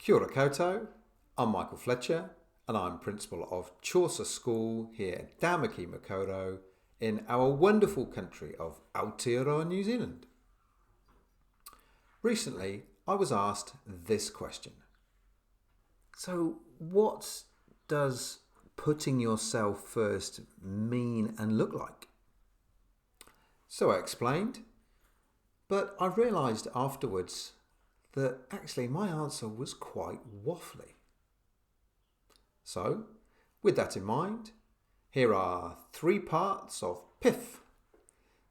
Kia ora koutou, I'm Michael Fletcher and I'm Principal of Chaucer School here at Tamaki Makaurau in our wonderful country of Aotearoa, New Zealand. Recently, I was asked this question. So, what does putting yourself first mean and look like? So I explained, but I realised afterwards that actually my answer was quite waffly. So, with that in mind, here are 3 parts of PIF.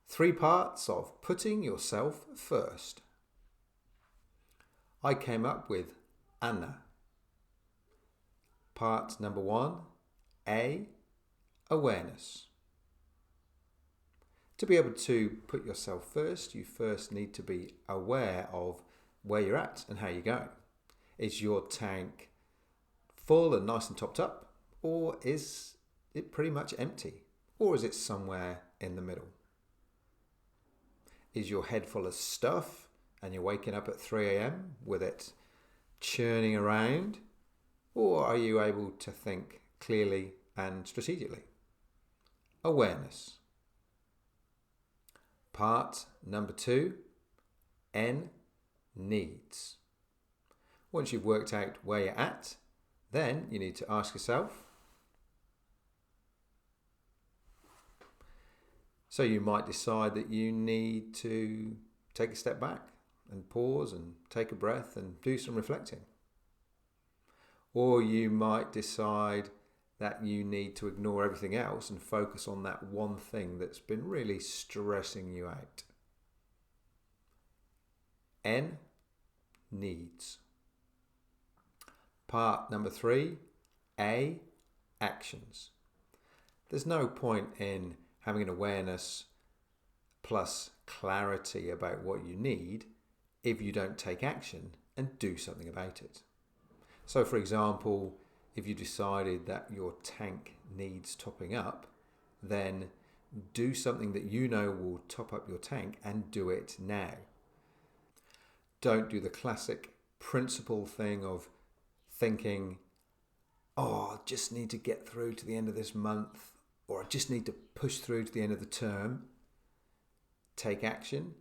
3 parts of putting yourself first. I came up with Anna. Part number 1, A, awareness. To be able to put yourself first, you first need to be aware of where you're at and how you're going. Is your tank full and nice and topped up, or is it pretty much empty, or is it somewhere in the middle? Is your head full of stuff and you're waking up at 3 a.m. with it churning around, or are you able to think clearly and strategically? Awareness. Part number 2, N, needs. Once you've worked out where you're at, then you need to ask yourself. So you might decide that you need to take a step back and pause and take a breath and do some reflecting. Or you might decide that you need to ignore everything else and focus on that one thing that's been really stressing you out. N, needs. Part number 3, A, actions. There's no point in having an awareness plus clarity about what you need if you don't take action and do something about it. So for example, if you decided that your tank needs topping up, then do something that you know will top up your tank and do it now. Don't do the classic principle thing of thinking, oh, I just need to get through to the end of this month, or I just need to push through to the end of the term. Take action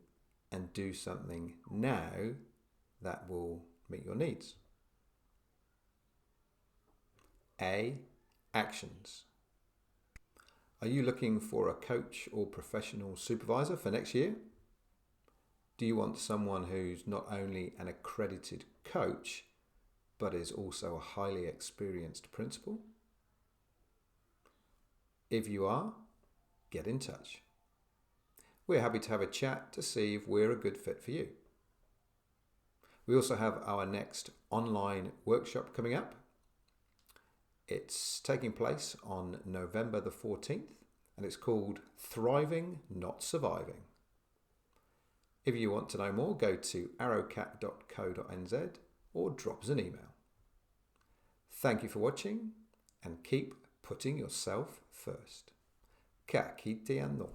and do something now that will meet your needs. A, actions. Are you looking for a coach or professional supervisor for next year? Do you want someone who's not only an accredited coach, but is also a highly experienced principal? If you are, get in touch. We're happy to have a chat to see if we're a good fit for you. We also have our next online workshop coming up. It's taking place on November the 14th and it's called Thriving, Not Surviving. If you want to know more, go to arrowcat.co.nz or drop us an email. Thank you for watching and keep putting yourself first. Ka kite anō.